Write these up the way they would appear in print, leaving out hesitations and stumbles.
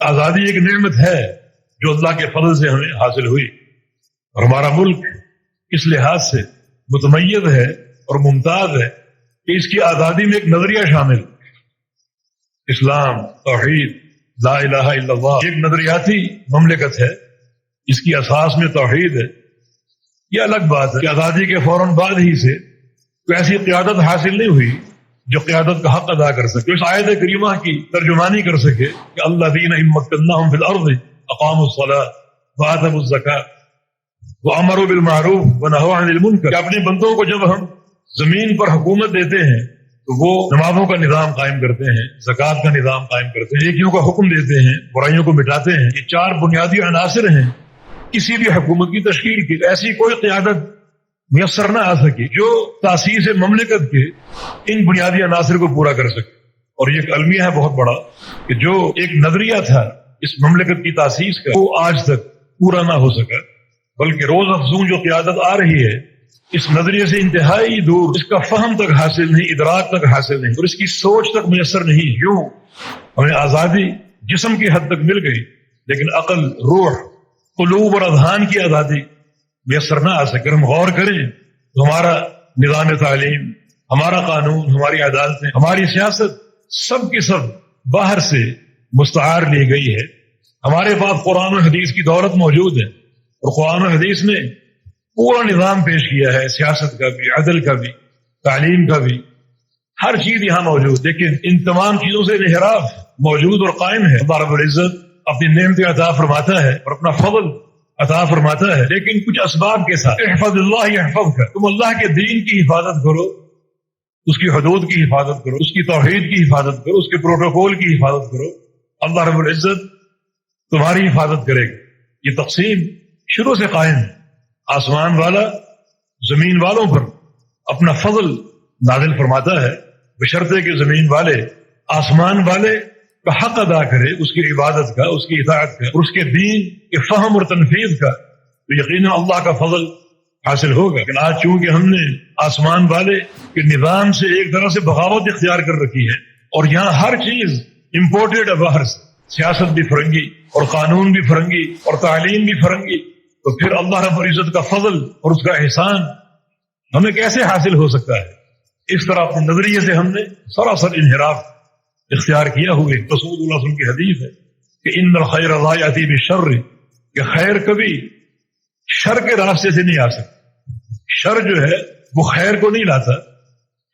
آزادی ایک نعمت ہے جو اللہ کے فضل سے ہمیں حاصل ہوئی، اور ہمارا ملک اس لحاظ سے متمیز ہے اور ممتاز ہے کہ اس کی آزادی میں ایک نظریہ شامل، اسلام، توحید، لا الہ الا اللہ، ایک نظریاتی مملکت ہے، اس کی اساس میں توحید ہے۔ یہ الگ بات ہے کہ آزادی کے فوراً بعد ہی سے کوئی ایسی قیادت حاصل نہیں ہوئی جو قیادت کا حق ادا کر سکے، اس آیت کریمہ کی ترجمانی کر سکے کہ الذین ان مکناہم فی الارض اقاموا الصلاۃ وآتوا الزکاۃ وامروا بالمعروف ونہوا عن المنکر، کہ اپنے بندوں کو جب ہم زمین پر حکومت دیتے ہیں تو وہ نمازوں کا نظام قائم کرتے ہیں، زکوٰۃ کا نظام قائم کرتے ہیں، نیکیوں کا حکم دیتے ہیں، برائیوں کو مٹاتے ہیں۔ یہ چار بنیادی عناصر ہیں کسی بھی حکومت کی تشکیل کی۔ ایسی کوئی قیادت میسر نہ آ سکی جو تاسیس مملکت کے ان بنیادی عناصر کو پورا کر سکے، اور یہ ایک المیہ ہے بہت بڑا کہ جو ایک نظریہ تھا اس مملکت کی تاسیس کا وہ آج تک پورا نہ ہو سکا، بلکہ روز افزوں جو قیادت آ رہی ہے اس نظریے سے انتہائی دور، اس کا فہم تک حاصل نہیں، ادراک تک حاصل نہیں، اور اس کی سوچ تک میسر نہیں۔ یوں ہمیں آزادی جسم کی حد تک مل گئی لیکن عقل، روح، قلوب اور اذہان کی آزادی میسر نہ آ سکے۔ ہم غور کریں تو ہمارا نظام تعلیم، ہمارا قانون، ہماری عدالتیں، ہماری سیاست سب کی سب باہر سے مستعار لی گئی ہے۔ ہمارے پاس قرآن و حدیث کی دولت موجود ہے، اور قرآن و حدیث نے پورا نظام پیش کیا ہے، سیاست کا بھی، عدل کا بھی، تعلیم کا بھی، ہر چیز یہاں موجود۔ لیکن ان تمام چیزوں سے انحراف موجود اور قائم ہے۔ اللہ رب العزت اپنی نعمتیں عطا فرماتا ہے اور اپنا فضل عطا فرماتا ہے، لیکن کچھ اسباب کے ساتھ۔ احفظ اللہ یحفظک، تم اللہ کے دین کی حفاظت کرو، اس کی حدود کی حفاظت کرو، اس کی توحید کی حفاظت کرو، اس کے پروٹوکول کی حفاظت کرو، اللہ رب العزت تمہاری حفاظت کرے گا۔ یہ تقسیم شروع سے قائم ہے۔ آسمان والا زمین والوں پر اپنا فضل نازل فرماتا ہے، بشرطے کہ زمین والے آسمان والے کا حق ادا کرے، اس کی عبادت کا، اس کی اطاعت کا، اور اس کے دین کے فہم اور تنفیذ کا، تو یقیناً اللہ کا فضل حاصل ہوگا۔ لیکن آج چونکہ ہم نے آسمان والے کے نظام سے ایک طرح سے بغاوت اختیار کر رکھی ہے، اور یہاں ہر چیز امپورٹڈ ہے باہر سے، سیاست بھی فرنگی اور قانون بھی فرنگی اور تعلیم بھی فرنگی، تو پھر اللہ رب العزت کا فضل اور اس کا احسان ہمیں کیسے حاصل ہو سکتا ہے؟ اس طرح اپنے نظریے سے ہم نے سراسر انحراف اختیار کیا ہوئے۔ رسول اللہ صلی اللہ علیہ وسلم کی حدیث ہے کہ ان الخیر لا یأتی بالشر، کہ خیر کبھی شر کے راستے سے نہیں آ سکتا۔ شر جو ہے وہ خیر کو نہیں لاتا،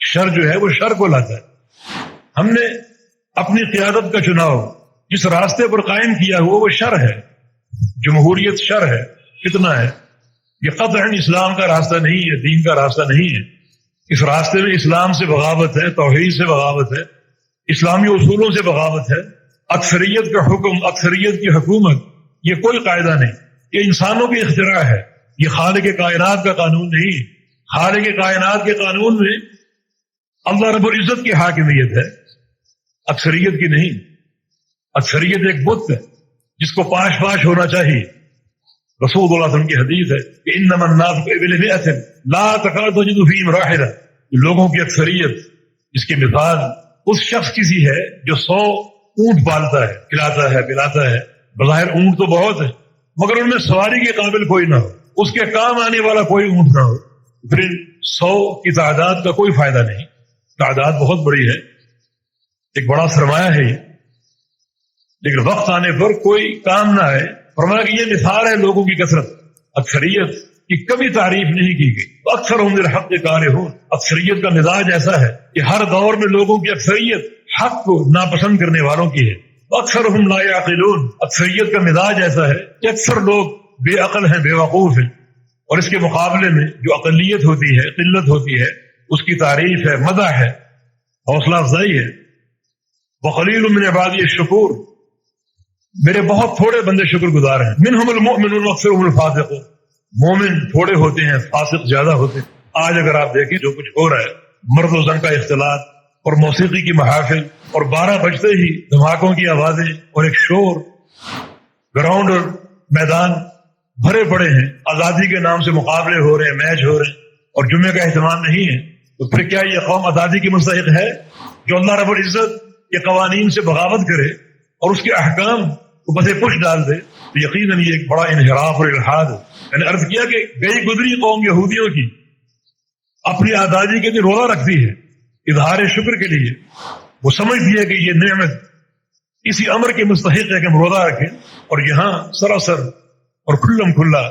شر جو ہے وہ شر کو لاتا ہے۔ ہم نے اپنی قیادت کا چناؤ جس راستے پر قائم کیا ہوا وہ شر ہے، جمہوریت شر ہے۔ کتنا ہے یہ قطعاً اسلام کا راستہ نہیں ہے، دین کا راستہ نہیں ہے۔ اس راستے میں اسلام سے بغاوت ہے، توحید سے بغاوت ہے، اسلامی اصولوں سے بغاوت ہے، اکثریت کا حکم، اکثریت کی حکومت، یہ کوئی قاعدہ نہیں، یہ انسانوں کی اختراع ہے، یہ خالق کائنات کا قانون نہیں۔ خالق کائنات کے قانون میں اللہ رب العزت کی حاکمیت ہے، اکثریت کی نہیں۔ اکثریت ایک بت ہے جس کو پاش پاش ہونا چاہیے۔ رسول اللہ صلی اللہ علیہ وسلم کی حدیث ہے کہ انما الناس كإبل مئة لا تكاد تجد فيهم راحلة، لوگوں کی اکثریت اس کی مثال اس شخص کی سی ہے جو 100 اونٹ پالتا ہے، کھلاتا ہے، پلاتا ہے۔ بظاہر اونٹ تو بہت ہے مگر ان میں سواری کے قابل کوئی نہ ہو، اس کے کام آنے والا کوئی اونٹ نہ ہو، پھر 100 کی تعداد کا کوئی فائدہ نہیں۔ تعداد بہت بڑی ہے، ایک بڑا سرمایہ ہے یہ، لیکن وقت آنے پر کوئی کام نہ آئے۔ فرمایا کہ یہ مثال ہے لوگوں کی کثرت، اکثریت کی کبھی تعریف نہیں کی گئی۔ اکثر ہم للحق کارہون، اکثریت کا مزاج ایسا ہے کہ ہر دور میں لوگوں کی اکثریت حق کو ناپسند کرنے والوں کی ہے۔ اکثر ہم لا یعقلون، اکثریت کا مزاج ایسا ہے کہ اکثر لوگ بے عقل ہیں، بے وقوف ہیں، اور اس کے مقابلے میں جو اقلیت ہوتی ہے، قلت ہوتی ہے، اس کی تعریف ہے، مدح ہے، حوصلہ افزائی ہے۔ وقلیل من عبادی الشکور، میرے بہت تھوڑے بندے شکر گزار ہیں۔ منہم المؤمنون واکثرهم الفاسقون، مومن تھوڑے ہوتے ہیں، فاسق زیادہ ہوتے ہیں۔ آج اگر آپ دیکھیں جو کچھ ہو رہا ہے، مرد و زن کا اختلاط اور موسیقی کی محافل، اور 12 بجتے ہی دھماکوں کی آوازیں اور ایک شور، گراؤنڈ اور میدان بھرے پڑے ہیں، آزادی کے نام سے مقابلے ہو رہے ہیں، میچ ہو رہے ہیں، اور جمعے کا اہتمام نہیں ہے، تو پھر کیا یہ قوم آزادی کی مستحق ہے؟ جو اللہ رب العزت کے قوانین سے بغاوت کرے اور اس کے احکام کو پسے پش ڈال دے تو یقیناً یہ ایک بڑا انحراف اور الحاد ہے. میں نے عرض کیا کہ گئی گزری قوم یہودیوں کی اپنی آزادی کے لیے روزہ رکھتی ہے اظہار شکر کے لیے. وہ سمجھتی ہے کہ یہ نعمت اسی امر کے مستحق ہے کہ ہم روزہ رکھیں, اور یہاں سراسر اور کھلم کھلا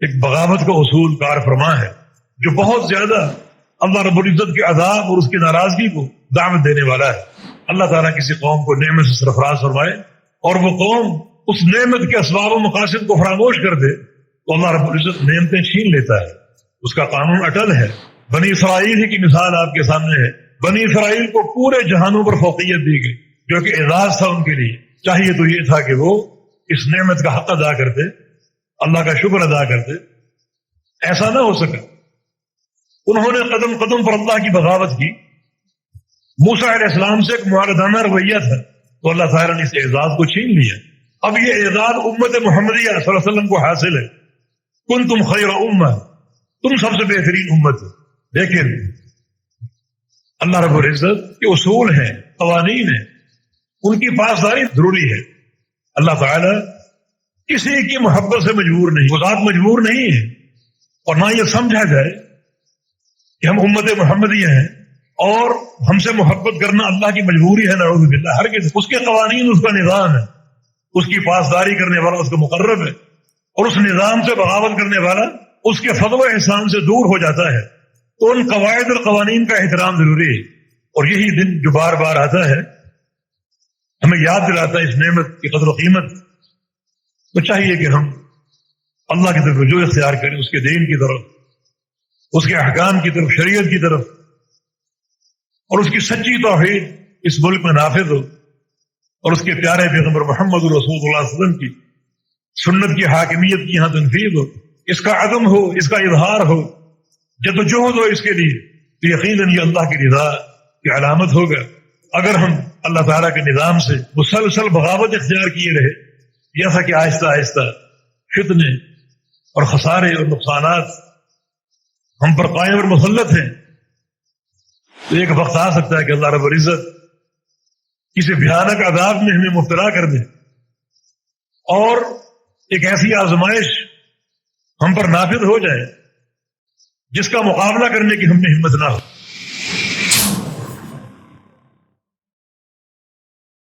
ایک بغاوت کا اصول کار فرما ہے جو بہت زیادہ اللہ رب العزت کے عذاب اور اس کی ناراضگی کو دعوت دینے والا ہے. اللہ تعالیٰ کسی قوم کو نعمت سے سرفراز فرمائے اور وہ قوم اس نعمت کے اسباب و مقاصد کو فراموش کر دے تو اللہ رب العزت نعمتیں چھین لیتا ہے. اس کا قانون اٹل ہے. بنی اسرائیل ہی کی مثال آپ کے سامنے ہے. بنی اسرائیل کو پورے جہانوں پر فوقیت دی گئی جو کہ اعزاز تھا ان کے لیے. چاہیے تو یہ تھا کہ وہ اس نعمت کا حق ادا کرتے, اللہ کا شکر ادا کرتے. ایسا نہ ہو سکا. انہوں نے قدم قدم پر اللہ کی بغاوت کی. موسیٰ علیہ السلام سے ایک معاہدانہ رویہ تھا تو اللہ تعالیٰ نے اس اعزاز کو چھین لیا. اب یہ اعزاز امت محمدیہ صلی اللہ علیہ وسلم کو حاصل ہے. کنتم خیر امہ, تم سب سے بہترین امت. لیکن اللہ رب العزت کے اصول ہیں, قوانین ہیں, ان کی پاسداری ضروری ہے. اللہ تعالیٰ کسی کی محبت سے مجبور نہیں, وہ ذات مجبور نہیں ہے. اور نہ یہ سمجھا جائے کہ ہم امت محمدیہ ہیں اور ہم سے محبت کرنا اللہ کی مجبوری ہے. نعوذ باللہ. ہرگز. اس کے قوانین, اس کا نظام ہے, اس کی پاسداری کرنے والا اس کا مقرب ہے, اور اس نظام سے بغاوت کرنے والا اس کے فضل و احسان سے دور ہو جاتا ہے. تو ان قواعد اور قوانین کا احترام ضروری ہے. اور یہی دن جو بار بار آتا ہے ہمیں یاد دلاتا ہے اس نعمت کی قدر و قیمت. تو چاہیے کہ ہم اللہ کی طرف رجوع اختیار کریں, اس کے دین کی طرف, اس کے احکام کی طرف, شریعت کی طرف, اور اس کی سچی توحید اس ملک میں نافذ ہو, اور اس کے پیارے پیغمبر محمد رسول اللہ صلی اللہ علیہ وسلم کی سنت کی حاکمیت کی یہاں تنفیذ ہو, اس کا عدم ہو, اس کا اظہار ہو, جدوجہد ہو اس کے لیے. تو یقیناً یہ اللہ کی رضا کی علامت ہوگا. اگر ہم اللہ تعالیٰ کے نظام سے مسلسل بغاوت اختیار کیے رہے, جیسا کہ آہستہ آہستہ فتنے اور خسارے اور نقصانات ہم پر قائم اور مسلط ہیں, تو ایک وقت آ سکتا ہے کہ اللہ رب العزت کسی بھیانک عذاب میں ہمیں مبتلا کر دے, اور ایک ایسی آزمائش ہم پر نافذ ہو جائے جس کا مقابلہ کرنے کی ہم میں ہمت نہ ہو.